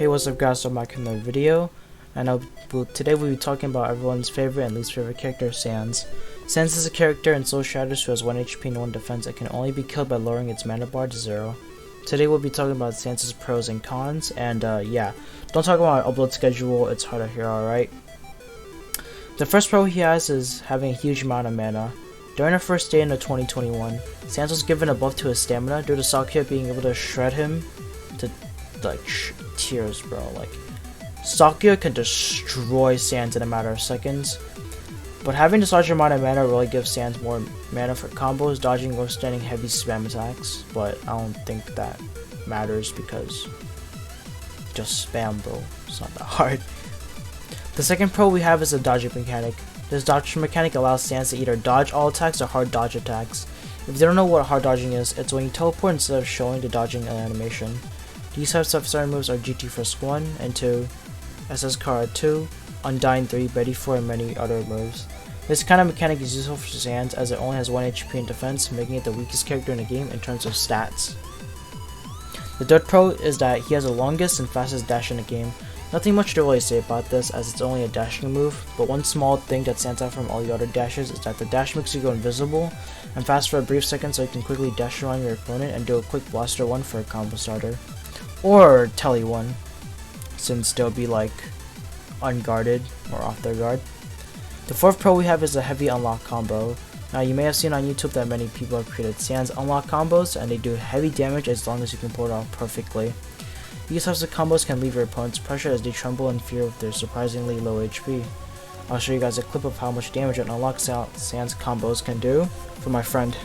Hey, what's up guys, so I'm back in the video, and today we'll be talking about everyone's favorite and least favorite character, Sans. Sans is a character in Soul Shatters who has 1 HP and 1 defense and can only be killed by lowering its mana bar to 0. Today we'll be talking about Sans's pros and cons, and yeah, don't talk about my upload schedule, it's hard to hear, alright? The first pro he has is having a huge amount of mana. During the first day in the 2021, Sans was given a buff to his stamina due to Sakya being able to shred him to like tears, bro. Like, Sakya can destroy Sans in a matter of seconds, but having this large amount of mana really gives Sans more mana for combos, dodging, or standing heavy spam attacks, but I don't think that matters because just spam, bro. It's not that hard. The second pro we have is the dodging mechanic. This dodging mechanic allows Sans to either dodge all attacks or hard dodge attacks. If you don't know what hard dodging is, it's when you teleport instead of showing the dodging animation. These types of certain moves are GT Frisk 1 and 2, SS Card 2, Undying 3, Betty 4, and many other moves. This kind of mechanic is useful for Sans as it only has 1 HP in defense, making it the weakest character in the game in terms of stats. The third pro is that he has the longest and fastest dash in the game. Nothing much to really say about this as it's only a dashing move, but one small thing that stands out from all the other dashes is that the dash makes you go invisible and fast for a brief second so you can quickly dash around your opponent and do a quick blaster 1 for a combo starter. Or tele 1, since they'll be like unguarded or off their guard. The fourth pro we have is a heavy unlock combo. Now you may have seen on YouTube that many people have created Sans unlock combos and they do heavy damage as long as you can pull it off perfectly. These types of combos can leave your opponents pressured as they tremble in fear of their surprisingly low HP. I'll show you guys a clip of how much damage an unlock Sans combos can do from my friend.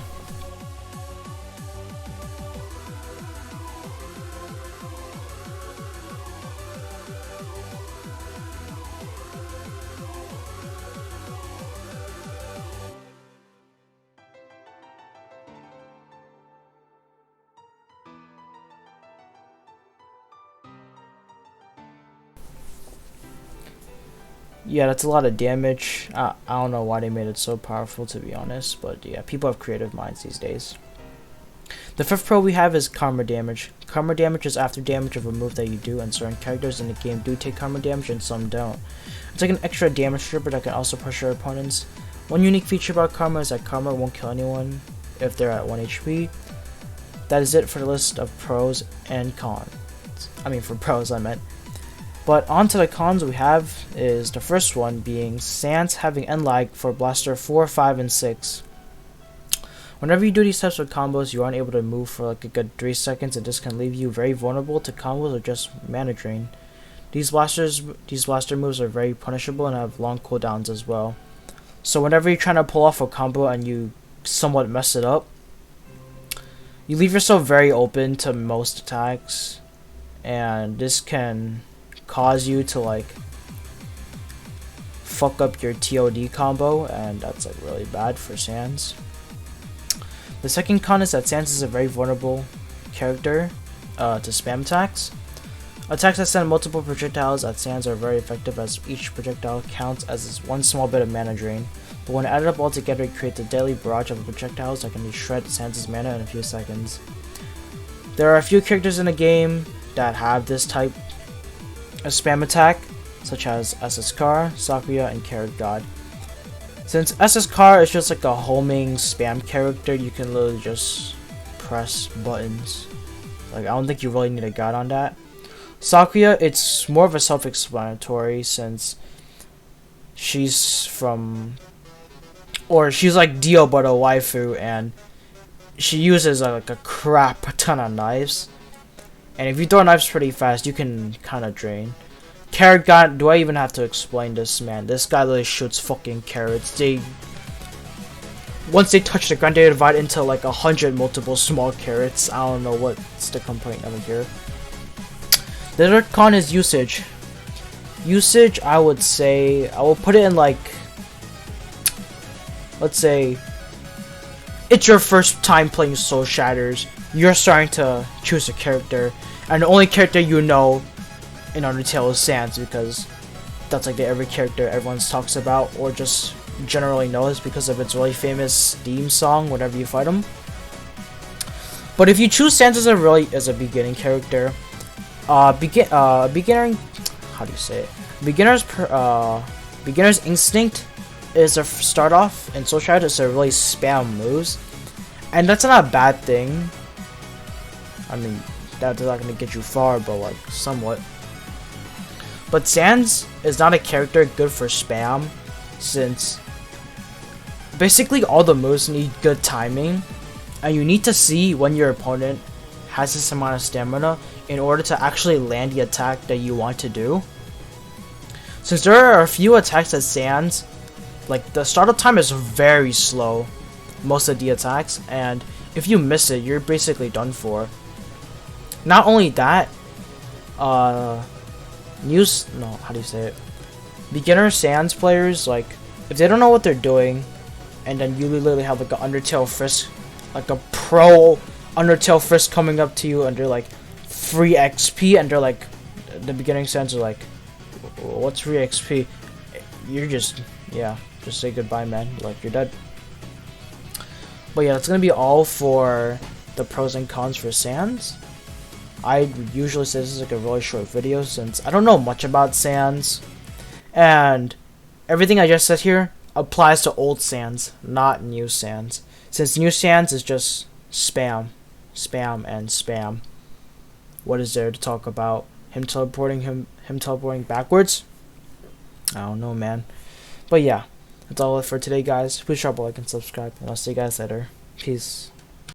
Yeah, that's a lot of damage. I don't know why they made it so powerful, to be honest, but yeah, people have creative minds these days. The fifth pro we have is Karma Damage. Karma Damage is after damage of a move that you do, and certain characters in the game do take Karma Damage and some don't. It's like an extra damage stripper that can also pressure opponents. One unique feature about Karma is that Karma won't kill anyone if they're at 1 HP. That is it for the list of pros and cons. I mean, for pros I meant. But on to the cons we have is the first one being Sans having end lag for Blaster 4, 5, and 6. Whenever you do these types of combos, you aren't able to move for like a good 3 seconds, and this can leave you very vulnerable to combos or just mana drain. These blaster moves are very punishable and have long cooldowns as well. So whenever you're trying to pull off a combo and you somewhat mess it up, you leave yourself very open to most attacks, and this can cause you to like fuck up your TOD combo, and that's like really bad for Sans. The second con is that Sans is a very vulnerable character to spam attacks. Attacks that send multiple projectiles at Sans are very effective as each projectile counts as one small bit of mana drain, but when added up all together it creates a deadly barrage of projectiles that can shred Sans' mana in a few seconds. There are a few characters in the game that have this type a spam attack, such as SS Car, Sakya, and Carrot God. Since SS Car is just like a homing spam character, you can literally just press buttons. Like, I don't think you really need a guide on that. Sakya, it's more of a self-explanatory since she's like Dio but a waifu, and she uses like a crap ton of knives. And if you throw knives pretty fast, you can kind of drain. Carrot God, do I even have to explain this, man? This guy literally shoots fucking carrots. Once they touch the ground, they divide into like 100 multiple small carrots. I don't know what's the complaint over here. The third con is usage. Usage, I would say, I will put it in like, let's say, it's your first time playing Soul Shatters. You're starting to choose a character, and the only character you know in Undertale is Sans, because that's like every character everyone talks about or just generally knows because of its really famous theme song whenever you fight them. But if you choose Sans as a beginning character, beginner, how do you say it? Beginner's instinct is to start off in Soul Shatters to really spam moves, and that's not a bad thing. I mean, that's not gonna get you far, but like somewhat. But Sans is not a character good for spam, since basically all the moves need good timing, and you need to see when your opponent has this amount of stamina in order to actually land the attack that you want to do. Since there are a few attacks that Sans, like the startup time is very slow, most of the attacks, and if you miss it, you're basically done for. Not only that, beginner Sans players, like, if they don't know what they're doing, and then you literally have like an Undertale Frisk, like a pro Undertale Frisk coming up to you under like free XP, and they're like, the beginning Sans are like, what's free XP? You're just, yeah, just say goodbye, man. Like, you're dead. But yeah, that's gonna be all for the pros and cons for Sans. I usually say this is like a really short video since I don't know much about Sans, and everything I just said here applies to old Sans, not new Sans. Since new Sans is just spam, spam, and spam. What is there to talk about? Him teleporting backwards? I don't know, man. But yeah, that's all for today, guys. Please drop a like and subscribe, and I'll see you guys later. Peace.